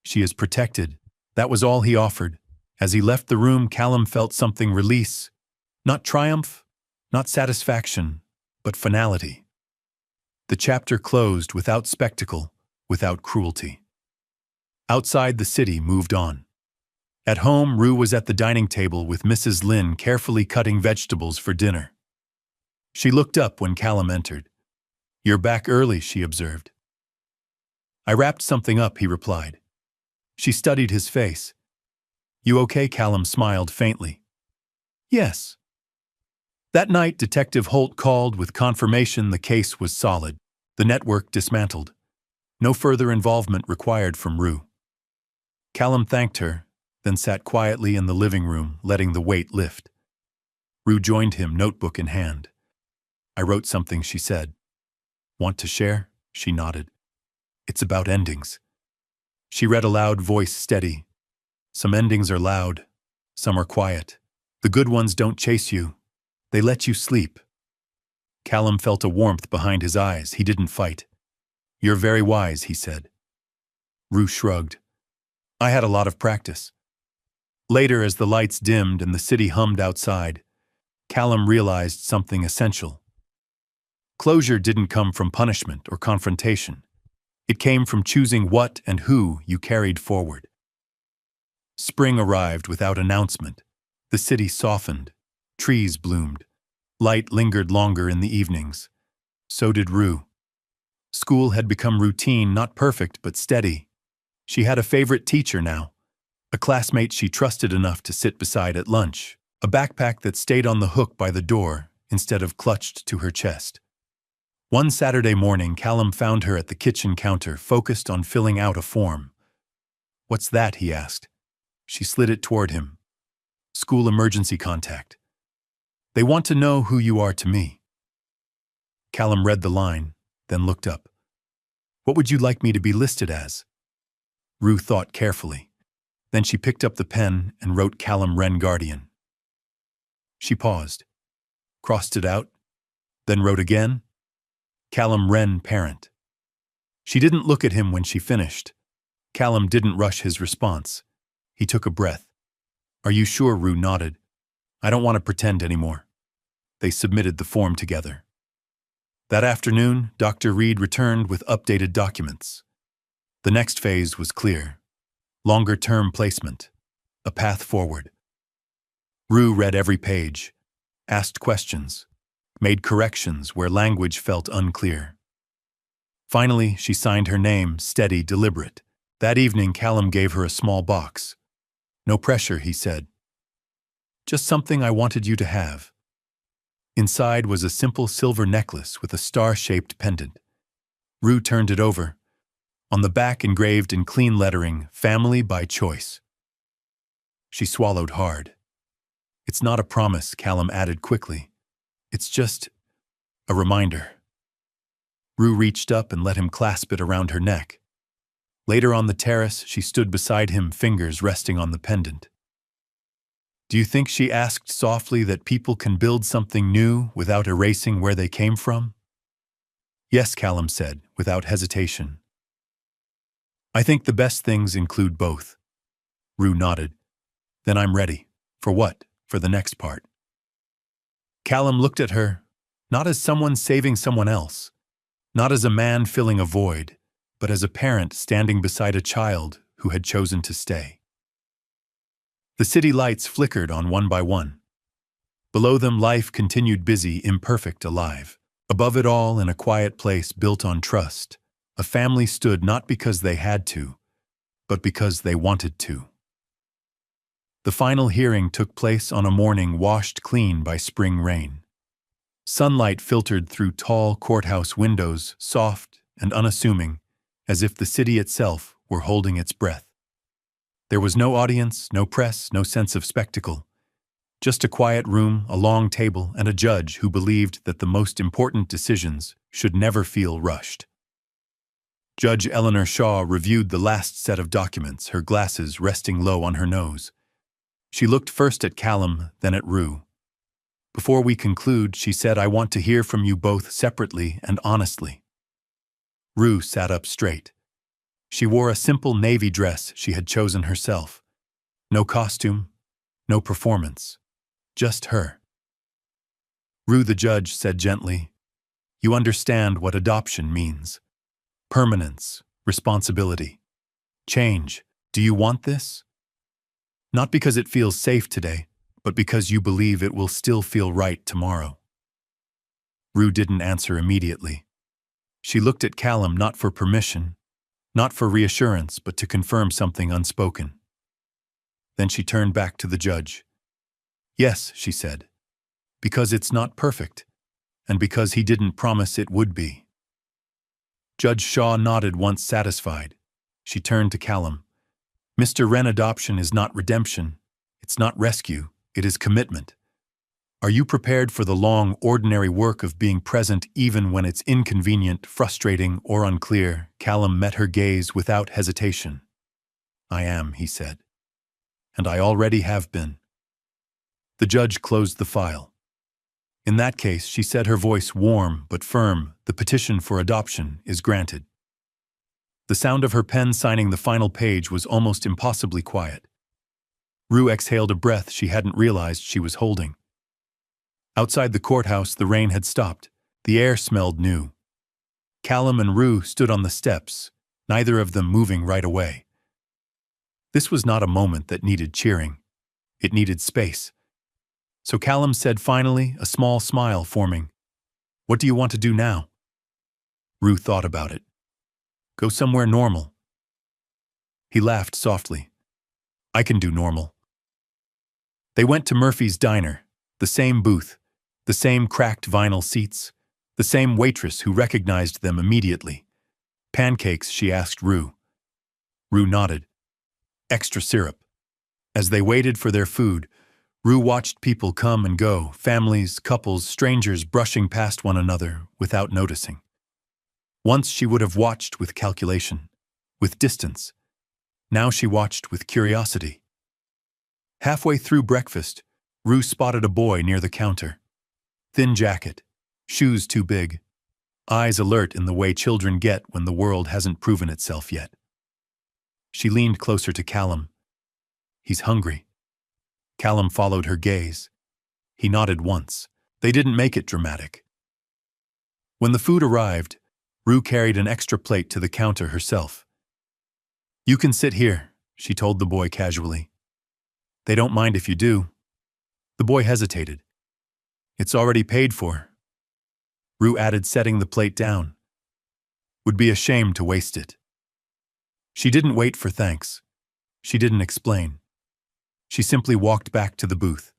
She is protected. That was all he offered. As he left the room, Callum felt something release. Not triumph, not satisfaction, but finality. The chapter closed without spectacle, without cruelty. Outside, the city moved on. At home, Rue was at the dining table with Mrs. Lynn carefully cutting vegetables for dinner. She looked up when Callum entered. You're back early, she observed. I wrapped something up, he replied. She studied his face. You okay? Callum smiled faintly. Yes. That night, Detective Holt called with confirmation the case was solid, the network dismantled. No further involvement required from Rue. Callum thanked her, then sat quietly in the living room, letting the weight lift. Rue joined him, notebook in hand. I wrote something, she said. Want to share? She nodded. It's about endings. She read aloud, voice steady. Some endings are loud, some are quiet. The good ones don't chase you. They let you sleep. Callum felt a warmth behind his eyes. He didn't fight. You're very wise, he said. Rue shrugged. I had a lot of practice. Later, as the lights dimmed and the city hummed outside, Callum realized something essential. Closure didn't come from punishment or confrontation. It came from choosing what and who you carried forward. Spring arrived without announcement. The city softened. Trees bloomed. Light lingered longer in the evenings. So did Rue. School had become routine, not perfect, but steady. She had a favorite teacher now, a classmate she trusted enough to sit beside at lunch, a backpack that stayed on the hook by the door instead of clutched to her chest. One Saturday morning, Callum found her at the kitchen counter, focused on filling out a form. What's that? He asked. She slid it toward him. School emergency contact. They want to know who you are to me. Callum read the line, then looked up. What would you like me to be listed as? Rue thought carefully. Then she picked up the pen and wrote Callum Wren Guardian. She paused, crossed it out, then wrote again, Callum Wren Parent. She didn't look at him when she finished. Callum didn't rush his response. He took a breath. Are you sure? Rue nodded. I don't want to pretend anymore. They submitted the form together. That afternoon, Dr. Reed returned with updated documents. The next phase was clear. Longer-term placement. A path forward. Rue read every page, asked questions, made corrections where language felt unclear. Finally, she signed her name, steady, deliberate. That evening, Callum gave her a small box. "No pressure," he said. "Just something I wanted you to have." Inside was a simple silver necklace with a star-shaped pendant. Rue turned it over. On the back, engraved in clean lettering, "Family by Choice." She swallowed hard. "It's not a promise," Callum added quickly. "It's just a reminder." Rue reached up and let him clasp it around her neck. Later on the terrace, she stood beside him, fingers resting on the pendant. "Do you think," she asked softly, "that people can build something new without erasing where they came from?" "Yes," Callum said, without hesitation. "I think the best things include both." Rue nodded. "Then I'm ready." "For what?" "For the next part." Callum looked at her, not as someone saving someone else, not as a man filling a void, but as a parent standing beside a child who had chosen to stay. The city lights flickered on one by one. Below them, life continued busy, imperfect, alive. Above it all, in a quiet place built on trust, a family stood not because they had to, but because they wanted to. The final hearing took place on a morning washed clean by spring rain. Sunlight filtered through tall courthouse windows, soft and unassuming, as if the city itself were holding its breath. There was no audience, no press, no sense of spectacle. Just a quiet room, a long table, and a judge who believed that the most important decisions should never feel rushed. Judge Eleanor Shaw reviewed the last set of documents, her glasses resting low on her nose. She looked first at Callum, then at Rue. "Before we conclude," she said, "I want to hear from you both separately and honestly." Rue sat up straight. She wore a simple navy dress she had chosen herself. No costume, no performance, just her. "Rue," the judge said gently, "you understand what adoption means. Permanence, responsibility, change. Do you want this? Not because it feels safe today, but because you believe it will still feel right tomorrow." Rue didn't answer immediately. She looked at Callum not for permission, not for reassurance, but to confirm something unspoken. Then she turned back to the judge. "Yes," she said, "because it's not perfect, and because he didn't promise it would be." Judge Shaw nodded once satisfied. She turned to Callum. "Mr. Wren, adoption is not redemption. It's not rescue. It is commitment. Are you prepared for the long, ordinary work of being present even when it's inconvenient, frustrating, or unclear?" Callum met her gaze without hesitation. "I am," he said. "And I already have been." The judge closed the file. "In that case," she said, her voice warm but firm, "the petition for adoption is granted." The sound of her pen signing the final page was almost impossibly quiet. Rue exhaled a breath she hadn't realized she was holding. Outside the courthouse, the rain had stopped. The air smelled new. Callum and Rue stood on the steps, neither of them moving right away. This was not a moment that needed cheering. It needed space. So Callum said finally, a small smile forming, "What do you want to do now?" Rue thought about it. "Go somewhere normal." He laughed softly. "I can do normal." They went to Murphy's Diner, the same booth, the same cracked vinyl seats, the same waitress who recognized them immediately. "Pancakes?" she asked Rue. Rue nodded. "Extra syrup." As they waited for their food, Rue watched people come and go, families, couples, strangers brushing past one another without noticing. Once she would have watched with calculation, with distance. Now she watched with curiosity. Halfway through breakfast, Rue spotted a boy near the counter. Thin jacket, shoes too big, eyes alert in the way children get when the world hasn't proven itself yet. She leaned closer to Callum. "He's hungry." Callum followed her gaze. He nodded once. They didn't make it dramatic. When the food arrived, Rue carried an extra plate to the counter herself. You can sit here, she told the boy casually. They don't mind if you do. The boy hesitated. It's already paid for. Rue added, setting the plate down. Would be a shame to waste it. She didn't wait for thanks. She didn't explain. She simply walked back to the booth.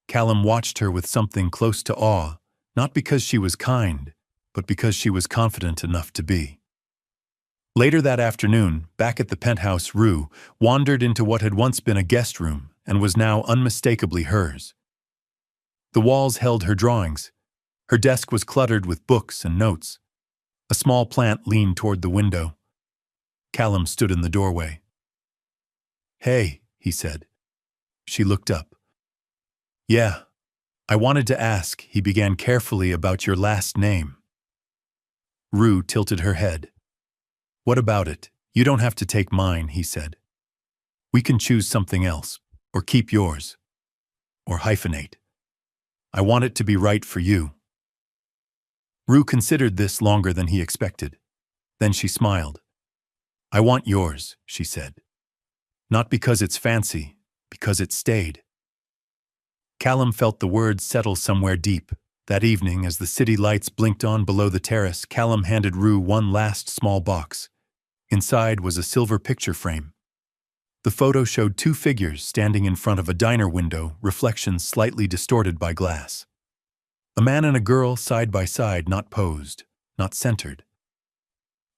Callum watched her with something close to awe, not because she was kind, but because she was confident enough to be. Later that afternoon, back at the penthouse, Rue wandered into what had once been a guest room and was now unmistakably hers. The walls held her drawings. Her desk was cluttered with books and notes. A small plant leaned toward the window. Callum stood in the doorway. Hey, he said. She looked up. Yeah, I wanted to ask, he began carefully, about your last name. Rue tilted her head. What about it? You don't have to take mine, he said. We can choose something else, or keep yours, or hyphenate. I want it to be right for you. Rue considered this longer than he expected. Then she smiled. I want yours, she said. Not because it's fancy, because it stayed. Callum felt the words settle somewhere deep. That evening, as the city lights blinked on below the terrace, Callum handed Rue one last small box. Inside was a silver picture frame. The photo showed two figures standing in front of a diner window, reflections slightly distorted by glass. A man and a girl side by side, not posed, not centered.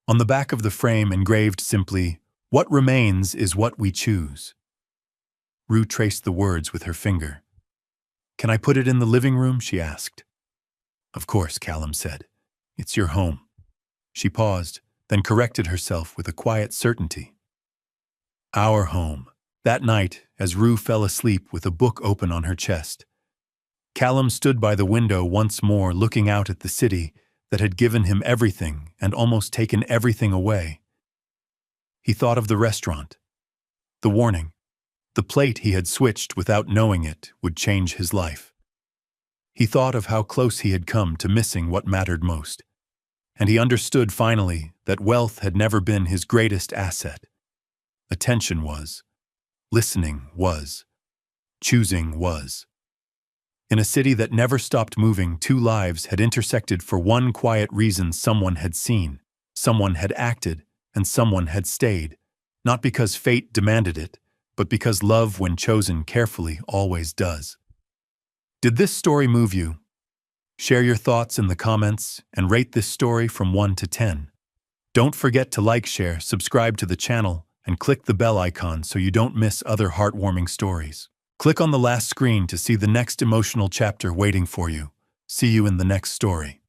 On the back of the frame, engraved simply, "What remains is what we choose." Rue traced the words with her finger. Can I put it in the living room? She asked. Of course, Callum said. It's your home. She paused, then corrected herself with a quiet certainty. Our home. That night, as Rue fell asleep with a book open on her chest, Callum stood by the window once more, looking out at the city that had given him everything and almost taken everything away. He thought of the restaurant, the warning, the plate he had switched without knowing it would change his life. He thought of how close he had come to missing what mattered most, and he understood finally that wealth had never been his greatest asset. Attention was, listening was, choosing was. In a city that never stopped moving, two lives had intersected for one quiet reason: someone had seen, someone had acted, and someone had stayed, not because fate demanded it, but because love, when chosen carefully, always does. Did this story move you? Share your thoughts in the comments and rate this story from 1 to 10. Don't forget to like, share, subscribe to the channel, and click the bell icon so you don't miss other heartwarming stories. Click on the last screen to see the next emotional chapter waiting for you. See you in the next story.